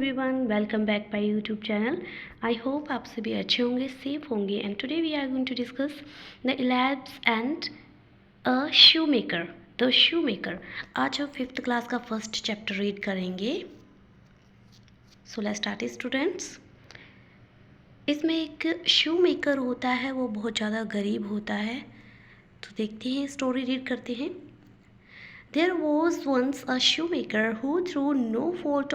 Everyone, welcome back my YouTube channel. I hope आप सभी अच्छे होंगे, सेफ होंगे। And today we are going to discuss the elves and a shoe maker. The shoe maker. आज हम 5th class का first chapter read करेंगे। So let's start students. इसमें एक शू मेकर होता है, वो बहुत ज़्यादा गरीब होता है। तो देखते हैं, स्टोरी रीड करते हैं। There was once a shoemaker who, through no fault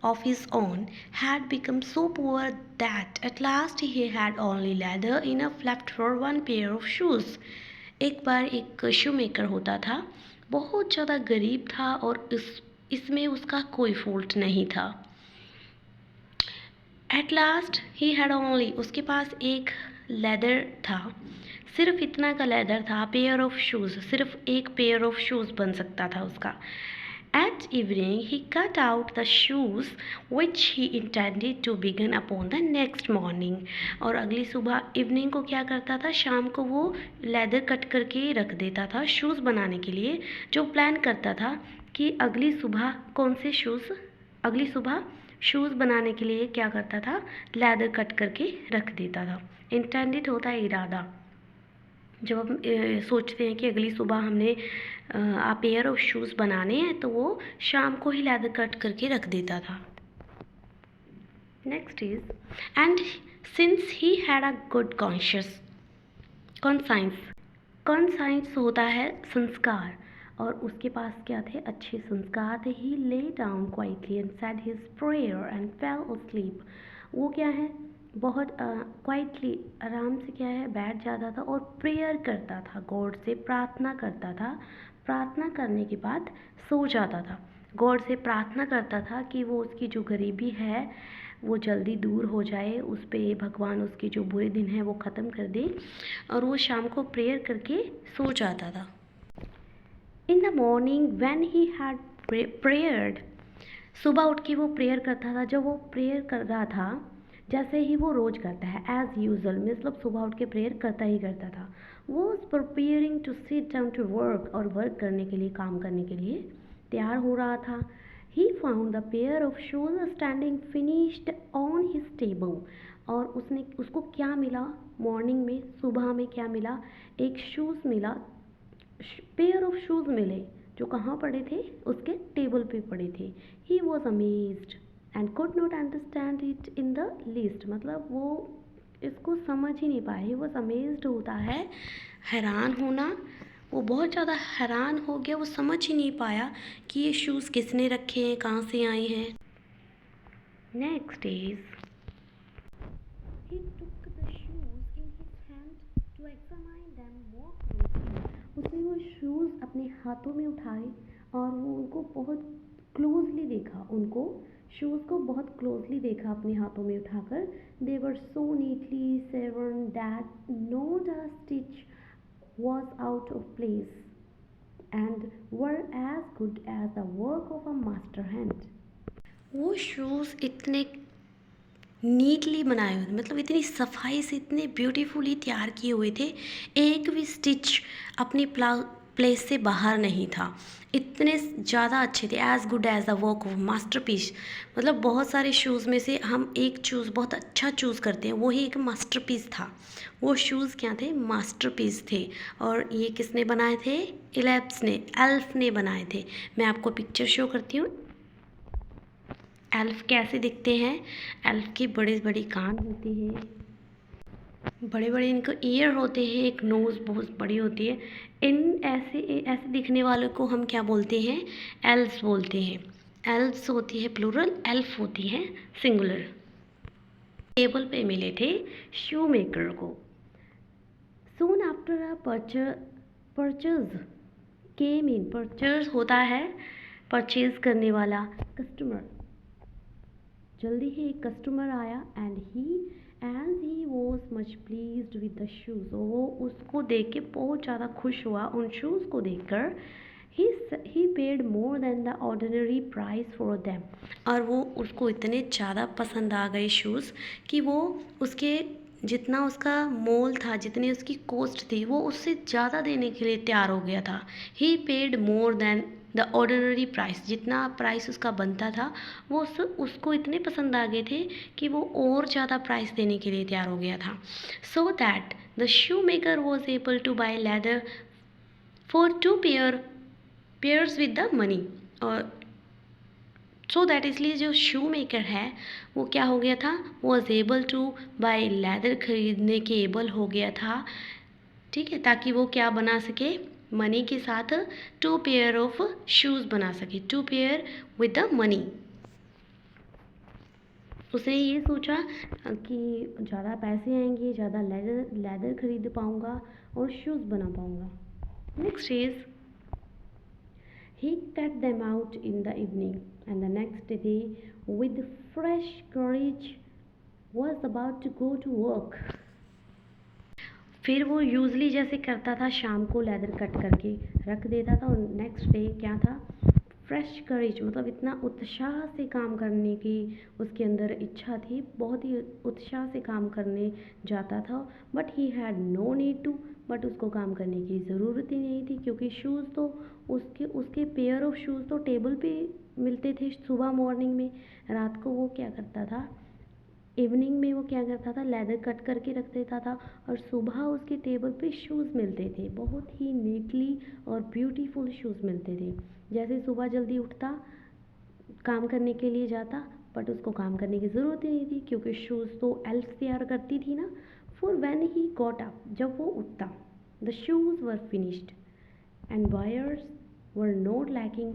of his own, had become so poor that at last he had only leather enough left for one pair of shoes. एक बार एक shoemaker होता था, बहुत ज़्यादा गरीब था और इसमें उसका कोई फॉल्ट नहीं था। At last he had only, उसके पास एक लेदर था, सिर्फ इतना का लेदर था, पेयर ऑफ शूज़, सिर्फ एक पेयर ऑफ शूज़ बन सकता था उसका। At evening he cut out the shoes which he intended to begin upon the next morning. और अगली सुबह इवनिंग को क्या करता था, शाम को वो लेदर कट करके रख देता था शूज़ बनाने के लिए, जो प्लान करता था कि अगली सुबह कौन से शूज़, अगली सुबह शूज़ बनाने के लिए क्या करता था, लेदर कट करके रख देता था। इंटेंडेड होता है इरादा। जब हम सोचते हैं कि अगली सुबह हमने पेयर ऑफ शूज़ बनाने हैं, तो वो शाम को ही लेदर कट करके रख देता था। Next is, and since he had a good conscience होता है संस्कार, और उसके पास क्या थे, अच्छे संस्कार थे। He lay down quietly and said his prayer and fell asleep. वो क्या है, बहुत क्वाइटली, आराम से क्या है, बैठ जाता था और प्रेयर करता था, गॉड से प्रार्थना करता था। प्रार्थना करने के बाद सो जाता था। गॉड से प्रार्थना करता था कि वो उसकी जो गरीबी है वो जल्दी दूर हो जाए, उस पर भगवान उसके जो बुरे दिन हैं वो ख़त्म कर दे, और वो शाम को प्रेयर करके सो जाता था। In the morning when he had prayed, सुबह उठ के वो प्रेयर करता था। जब वो प्रेयर कर रहा था, जैसे ही वो रोज़ करता है एज़ यूजुअल, मतलब सुबह उठ के प्रेयर करता ही करता था, वो preparing to sit down to work, और वर्क करने के लिए, काम करने के लिए तैयार हो रहा था। He found the pair of shoes standing finished on his table, और उसको क्या मिला, मॉर्निंग में, सुबह में क्या मिला, एक शूज़ मिला, पेयर ऑफ शूज़ मिले, जो कहाँ पड़े थे, उसके टेबल पे पड़े थे। He was amazed and could not understand it in the least, मतलब वो इसको समझ ही नहीं पाया। ही वॉज अमेज्ड होता है हैरान होना, वो बहुत ज़्यादा हैरान हो गया, वो समझ ही नहीं पाया कि ये शूज़ किसने रखे हैं, कहाँ से आए हैं। Next is, he took the shoes in his hand to examine them more closely. उसने वो शूज़ अपने हाथों में उठाए और वो उनको बहुत क्लोजली देखा, उनको शूज़ को बहुत क्लोजली देखा अपने हाथों में उठाकर। They were so neatly sewn that not a stitch was out of place and were as good as the work of a master hand. वो शूज़ इतने नीटली बनाए हुए थे, मतलब इतनी सफाई से, इतने ब्यूटीफुली तैयार किए हुए थे, एक भी स्टिच अपनी प्लेस से बाहर नहीं था, इतने ज़्यादा अच्छे थे। As good as the work of masterpiece, मतलब बहुत सारे शूज़ में से हम एक चूज़ बहुत अच्छा चूज़ करते हैं, वही एक मास्टरपीस था। वो शूज़ क्या थे, मास्टरपीस थे। और ये किसने बनाए थे, इलेब्स ने, एल्फ ने बनाए थे। मैं आपको पिक्चर शो करती हूँ। एल्फ कैसे दिखते हैं, एल्फ की बड़े बड़े कान होते हैं, बड़े बड़े इनको ईयर होते हैं, एक नोज़ बहुत बड़ी होती है। इन ऐसे दिखने वालों को हम क्या बोलते हैं, एल्फ्स बोलते हैं। एल्फ्स होती है प्लूरल, एल्फ होती है सिंगुलर। टेबल पे मिले थे शू मेकर को। Soon after a purchase came in, purchase होता है परचेज करने वाला, कस्टमर। जल्दी ही एक कस्टमर आया and he was much pleased with the shoes, वो उसको देख के बहुत ज़्यादा खुश हुआ उन शूज़ को देखकर। He paid more than the ordinary price for them, और वो उसको इतने ज़्यादा पसंद आ गए शूज़ कि वो उसके जितना उसका मोल था, जितनी उसकी कॉस्ट थी, वो उससे ज़्यादा देने के लिए तैयार हो गया था। He paid more than the ordinary price, जितना प्राइस उसका बनता था वो उसको इतने पसंद आ गए थे कि वो और ज़्यादा प्राइस देने के लिए तैयार हो गया था. So that the shoe maker was able two by leather for 2 pairs with the money. और सो दैट इसलिए जो शू मेकर है वो क्या हो गया था, was able two by leather, खरीदने के एबल हो गया था, ठीक है, ताकि वो क्या बना सके, मनी के साथ 2 पेयर ऑफ शूज़ बना सके, 2 पेयर विद द मनी. उसने ये सोचा कि ज़्यादा पैसे आएंगे, ज़्यादा लेदर खरीद पाऊँगा और शूज़ बना पाऊँगा. Next is he cut them out in the evening, and the next day, with fresh courage, was about to go to work. फिर वो यूजली जैसे करता था, शाम को लेदर कट करके रख देता था और नेक्स्ट डे क्या था, फ्रेश करेज, मतलब इतना उत्साह से काम करने की उसके अंदर इच्छा थी, बहुत ही उत्साह से काम करने जाता था. But he had no need to, but उसको काम करने की ज़रूरत ही नहीं थी, क्योंकि शूज़ तो उसके उसके पेयर ऑफ शूज़ तो टेबल पे मिलते थे सुबह मॉर्निंग में. रात को वो क्या करता था, इवनिंग में वो क्या करता था, लेदर कट करके रख देता था और सुबह उसके टेबल पे शूज़ मिलते थे, बहुत ही नीटली और ब्यूटीफुल शूज़ मिलते थे. जैसे सुबह जल्दी उठता, काम करने के लिए जाता, बट उसको काम करने की ज़रूरत ही नहीं थी, क्योंकि शूज़ तो एल्फ तैयार करती थी ना. For when he got up, जब वो उठता, the shoes were finished and buyers were not lacking.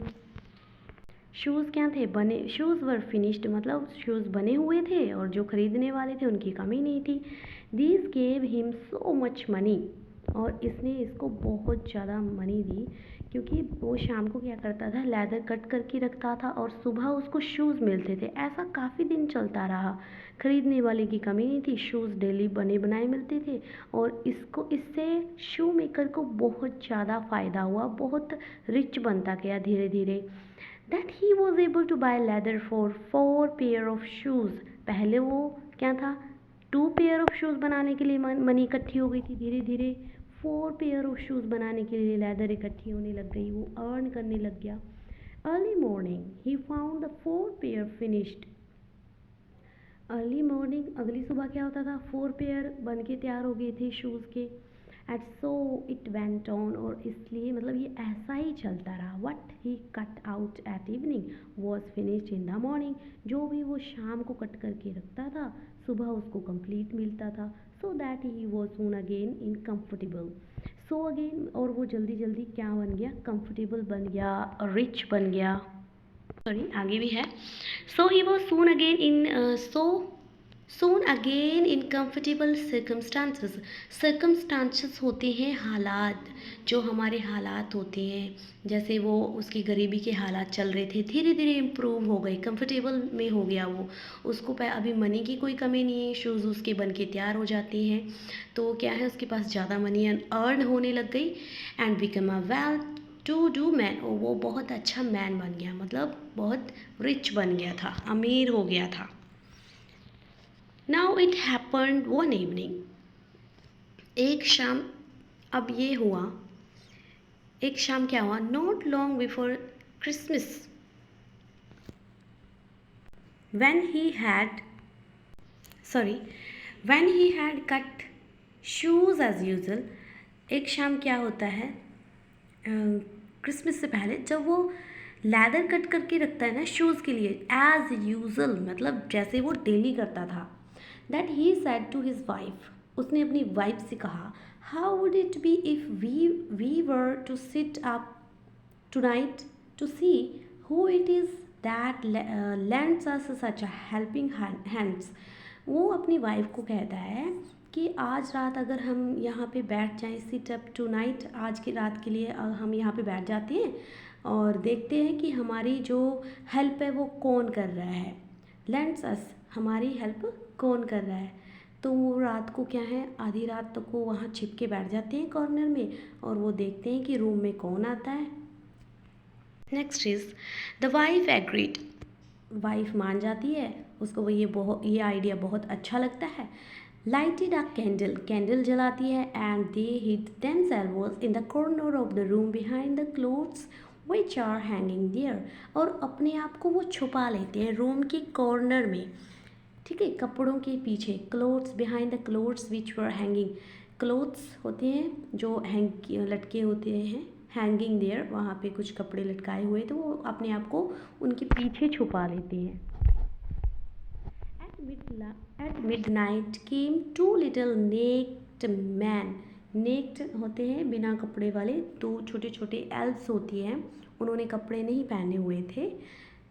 Shoes क्या थे, बने, शूज़ वर फिनिश्ड मतलब शूज़ बने हुए थे और जो ख़रीदने वाले थे उनकी कमी नहीं थी. These gave him so much money, और इसने इसको बहुत ज़्यादा मनी दी, क्योंकि वो शाम को क्या करता था, लेदर कट करके रखता था और सुबह उसको शूज़ मिलते थे. ऐसा काफ़ी दिन चलता रहा, ख़रीदने वाले की कमी नहीं थी, शूज़ डेली बने बनाए मिलते थे और इससे शू मेकर को बहुत ज़्यादा फ़ायदा हुआ, बहुत रिच बनता गया धीरे धीरे. That he was able to buy leather for 4 pair of shoes. पहले वो क्या था, 2 पेयर ऑफ शूज़ बनाने के लिए मनी इकट्ठी हो गई थी, धीरे धीरे 4 पेयर ऑफ शूज़ बनाने के लिए लेदर इकट्ठी होने लग गई, वो अर्न करने लग गया. Early morning he found the 4 pair finished. Early morning, अगली सुबह क्या होता था, 4 पेयर बन के तैयार हो गए थे शूज़ के. At so it went on, और इसलिए मतलब ये ऐसा ही चलता रहा. What he cut out at evening was finished in the morning. जो भी वो शाम को कट करके रखता था, सुबह उसको कंप्लीट मिलता था. So that he was soon again in comfortable. So again, और वो जल्दी जल्दी क्या बन गया, कंफर्टेबल बन गया, रिच बन गया. सॉरी, आगे भी है. So he was soon again in soon again in comfortable circumstances. circumstances होते हैं हालात, जो हमारे हालात होते हैं, जैसे वो उसकी गरीबी के हालात चल रहे थे, धीरे धीरे इम्प्रूव हो गए, कंफर्टेबल में हो गया वो. उसको अभी मनी की कोई कमी नहीं है, शूज़ उसके बन के तैयार हो जाते हैं, तो क्या है, उसके पास ज़्यादा मनी अर्न होने लग गई. And become a well to do man, वो बहुत अच्छा मैन बन गया, मतलब बहुत रिच बन गया था, अमीर हो गया था. Now it happened one evening. एक शाम, अब ये हुआ, एक शाम क्या हुआ, not long before Christmas, when he had cut shoes as usual. एक शाम क्या होता है, क्रिसमस से पहले, जब वो लेदर कट करके रखता है ना शूज़ के लिए, एज यूजल मतलब जैसे वो डेली करता था. That he said to his wife, उसने अपनी वाइफ से कहा, how would it be if we were to sit up tonight to see who it is that lends us such a helping hands. वो अपनी wife को कहता है कि आज रात अगर हम यहाँ पे बैठ जाएं, सिट अप टू नाइट, आज की रात के लिए हम यहाँ पे बैठ जाते हैं और देखते हैं कि हमारी जो हेल्प है वो कौन कर रहा है. lends us, हमारी हेल्प कौन कर रहा है. तो वो रात को क्या है, आधी रात तक वो वहाँ छिप के बैठ जाते हैं कॉर्नर में और वो देखते हैं कि रूम में कौन आता है. Next is the wife agreed. Wife मान जाती है, उसको ये आइडिया बहुत अच्छा लगता है. लाइटेड अ कैंडल जलाती है, and they hid themselves in the corner of the room behind the clothes which are hanging there, और अपने आप को वो छुपा लेते हैं रूम के कॉर्नर में, ठीक है, कपड़ों के पीछे। Clothes, behind the clothes which were hanging, clothes होते हैं जो लटके होते हैं, हैंगिंग देयर, वहाँ पे कुछ कपड़े लटकाए हुए, तो वो अपने आप को उनके पीछे छुपा लेते हैं। At midnight came two little naked men, naked होते हैं बिना कपड़े वाले, दो छोटे छोटे एल्व्स होती हैं, उन्होंने कपड़े नहीं पहने हुए थे,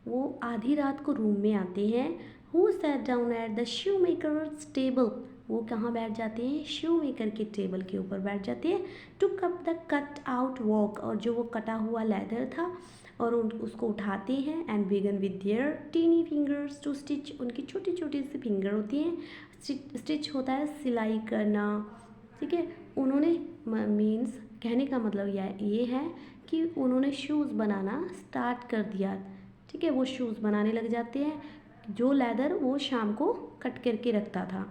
वो आधी रात को रूम में आते हैं। Who sat down at the shoe makers table, वो कहाँ बैठ जाते हैं, शू मेकर के टेबल के ऊपर बैठ जाते हैं। Took up the cut out work, और जो वो कटा हुआ लेदर था और उसको उठाते हैं। And began with their tiny fingers to stitch, उनकी छोटी छोटी सी फिंगर होती हैं, स्टिच होता है सिलाई करना, ठीक है। उन्होंने मीन्स कहने का मतलब ये है कि उन्होंने शूज़ बनाना स्टार्ट कर दिया, ठीक है, वो शूज़ बनाने लग जाते हैं, जो लेदर वो शाम को कट करके रखता था।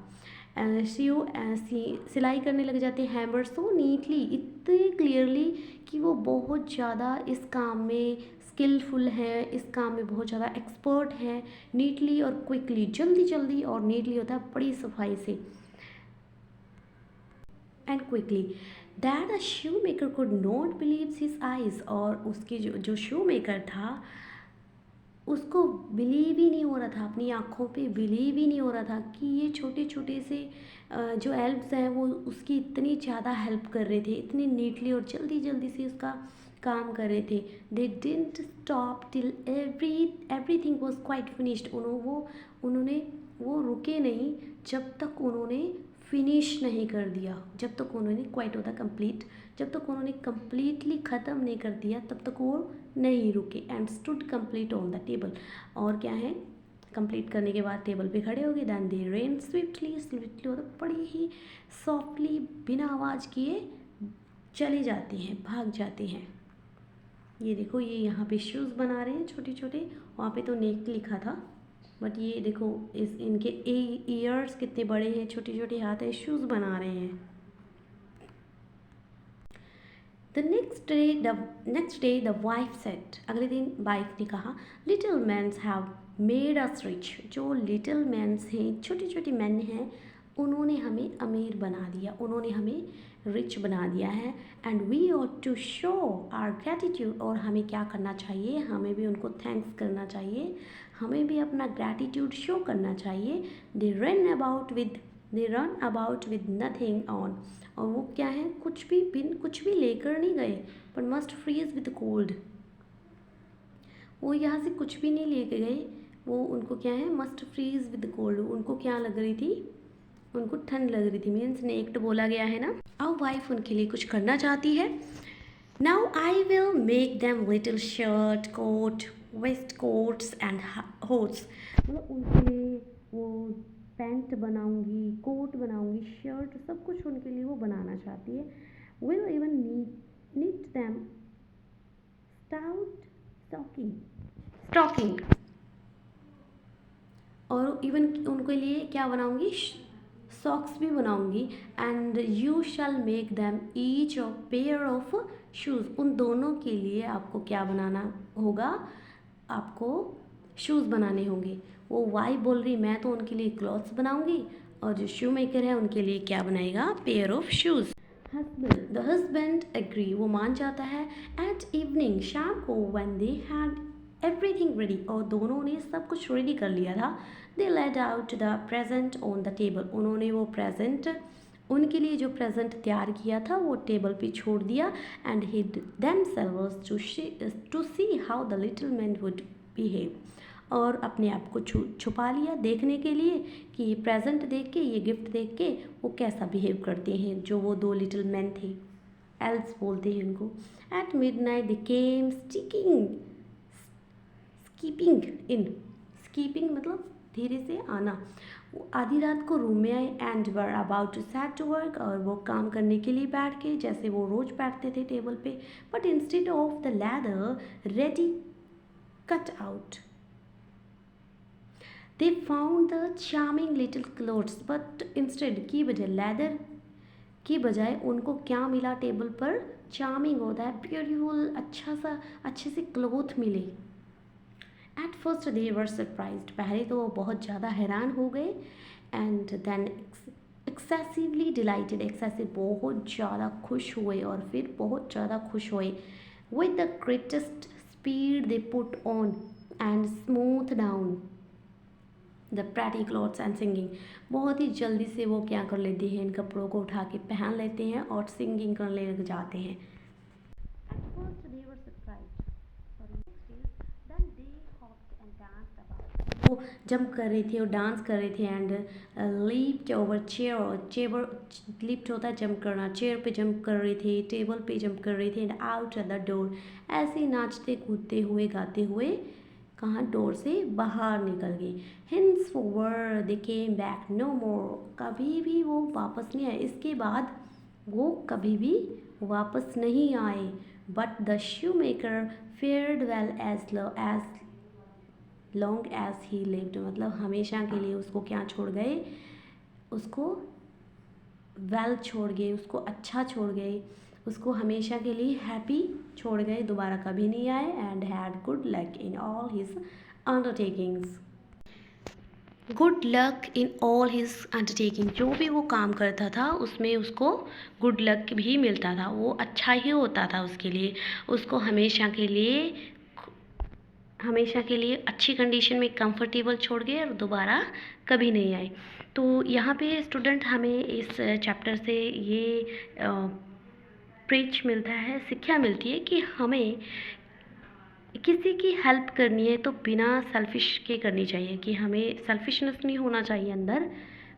सिलाई करने लग जाते हैं, हैमर सो नीटली, इतने क्लियरली कि वो बहुत ज़्यादा इस काम में स्किलफुल है, इस काम में बहुत ज़्यादा एक्सपर्ट है। नीटली और क्विकली, जल्दी जल्दी, और नीटली होता है बड़ी सफाई से, and quickly, that a shoe maker could not believe his eyes, और उसके जो शू मेकर था उसको बिलीव ही नहीं हो रहा था, अपनी आँखों पे बिलीव ही नहीं हो रहा था कि ये छोटे छोटे से जो एल्व्स हैं वो उसकी इतनी ज़्यादा हेल्प कर रहे थे, इतनी नीटली और जल्दी जल्दी से उसका काम कर रहे थे। They didn't stop till everything was quite finished, उन्होंने वो रुके नहीं जब तक उन्होंने फिनिश नहीं कर दिया, जब तक उन्होंने क्वाइट होता कंप्लीट, जब तक उन्होंने कम्प्लीटली ख़त्म नहीं कर दिया तब तक वो नहीं रुके। And stood complete on the table, और क्या है, कंप्लीट करने के बाद टेबल पे खड़े हो गए। दैन दे रेन स्विफ्टली, स्विफ्टली होता बड़ी ही सॉफ्टली, बिना आवाज़ किए चले जाते हैं, भाग जाते हैं। ये देखो, ये यहाँ पे शूज़ बना रहे हैं छोटे छोटे, वहाँ पे तो नेक लिखा था, बट ये देखो इनके ईयर्स कितने बड़े हैं, छोटे छोटे हाथ है, शूज़ बना रहे हैं। The next day the wife said, अगले दिन वाइफ ने कहा, little men have made us rich, जो little men हैं, छोटे छोटे men हैं, उन्होंने हमें अमीर बना दिया, उन्होंने हमें रिच बना दिया है। And we ought to show our gratitude, और हमें क्या करना चाहिए, हमें भी उनको थैंक्स करना चाहिए, हमें भी अपना ग्रैटिट्यूड शो करना चाहिए। They run about with nothing on, और वो क्या है, कुछ भी लेकर नहीं गए, पर मस्ट फ्रीज विद कोल्ड, वो यहाँ से कुछ भी नहीं लेके गए, वो उनको क्या है, मस्ट फ्रीज विद कोल्ड, उनको क्या लग रही थी, उनको ठंड लग रही थी, मीन्स नेक्ड बोला गया है ना। अब वाइफ उनके लिए कुछ करना चाहती है। Now I will make them little shirt, coat, waistcoats and hats, मतलब उनके लिए वो पैंट बनाऊंगी, कोट बनाऊंगी, शर्ट, सब कुछ उनके लिए वो बनाना चाहती है। Will even knit them stout stocking, और इवन उनके लिए क्या बनाऊंगी, सॉक्स भी बनाऊंगी। And you shall make them each a pair of shoes, उन दोनों के लिए आपको क्या बनाना होगा, आपको शूज़ बनाने होंगे। वो वाइफ बोल रही मैं तो उनके लिए क्लॉथ्स बनाऊंगी, और जो शू मेकर है उनके लिए क्या बनाएगा, pair of shoes. The husband agree, वो मान जाता है। एट इवनिंग, शाम को, when they had everything ready, और दोनों ने सब कुछ रेडी कर लिया था। They laid out the present on the table, उन्होंने वो प्रेजेंट, उनके लिए जो प्रेजेंट तैयार किया था वो टेबल पे छोड़ दिया। And hid themselves to see how the little man would behave, और अपने आप को छुपा लिया देखने के लिए कि ये प्रेजेंट देख के, ये गिफ्ट देख के वो कैसा बिहेव करते हैं, जो वो दो लिटिल मैन थे, एल्व्स बोलते हैं उनको। एट मिडनाइट दे केम स्कीपिंग मतलब धीरे से आना, वो आधी रात को रूम में आए। And were about to set to work, और वो काम करने के लिए बैठ के, जैसे वो रोज बैठते थे टेबल पे, but instead of the leather ready cut out, they found the charming little clothes, but instead की बजाय लेदर की बजाय उनको क्या मिला टेबल पर? चार्मिंग होता है, ब्यूटीफुल, अच्छे से क्लोथ मिले। At first they were surprised, पहले तो वो बहुत ज़्यादा हैरान हो गए। And then excessively delighted, excessive बहुत ज़्यादा खुश हुए, और फिर बहुत ज़्यादा खुश हुए। With the greatest speed they put on and smooth down the pretty clothes and singing, बहुत ही जल्दी से वो क्या कर लेते हैं, इन कपड़ों को उठा के पहन लेते हैं और सिंगिंग करने लग जाते हैं। At first they were surprised. Sorry, next is then they hopped and danced about. वो जंप कर रहे थे और डांस कर रहे थे। And leaped over chair, chair lift होता है जंप करना, चेयर पे जंप कर रहे थे, टेबल पे जंप कर रहे थे। And out at the door, ऐसे ही नाचते कूदते हुए गाते हुए कहाँ, डोर से बाहर निकल गए। henceforward they came back no more, कभी भी वो वापस नहीं आए, इसके बाद वो कभी भी वापस नहीं आए। But the shoemaker fared well as long as he lived, मतलब हमेशा के लिए उसको क्या छोड़ गए, उसको वेल छोड़ गए, उसको अच्छा छोड़ गए, उसको हमेशा के लिए हैप्पी छोड़ गए, दोबारा कभी नहीं आए। And had good luck in all his undertakings, good luck in all his undertaking, जो भी वो काम करता था उसमें उसको गुड लक भी मिलता था, वो अच्छा ही होता था उसके लिए, उसको हमेशा के लिए अच्छी कंडीशन में कंफर्टेबल छोड़ गए और दोबारा कभी नहीं आए। तो यहाँ पे स्टूडेंट हमें इस चैप्टर से ये प्रीच मिलता है, शिक्षा मिलती है कि हमें किसी की हेल्प करनी है तो बिना सेल्फिश के करनी चाहिए, कि हमें सेल्फिशनेस नहीं होना चाहिए अंदर,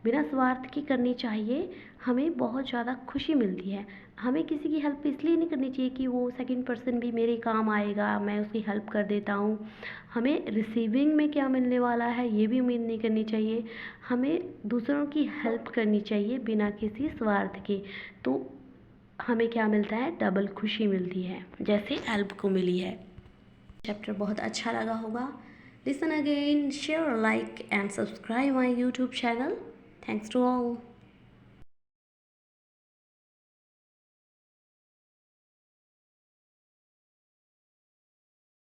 बिना स्वार्थ की करनी चाहिए। हमें बहुत ज़्यादा खुशी मिलती है। हमें किसी की हेल्प इसलिए नहीं करनी चाहिए कि वो सेकंड पर्सन भी मेरे काम आएगा, मैं उसकी हेल्प कर देता हूँ। हमें रिसीविंग में क्या मिलने वाला है ये भी उम्मीद नहीं करनी चाहिए। हमें दूसरों की हेल्प करनी चाहिए बिना किसी स्वार्थ के। तो हमें क्या मिलता है, डबल खुशी मिलती है, जैसे हेल्प को मिली है। चैप्टर बहुत अच्छा लगा होगा। Listen again, share, like and subscribe my YouTube channel. Thanks to all.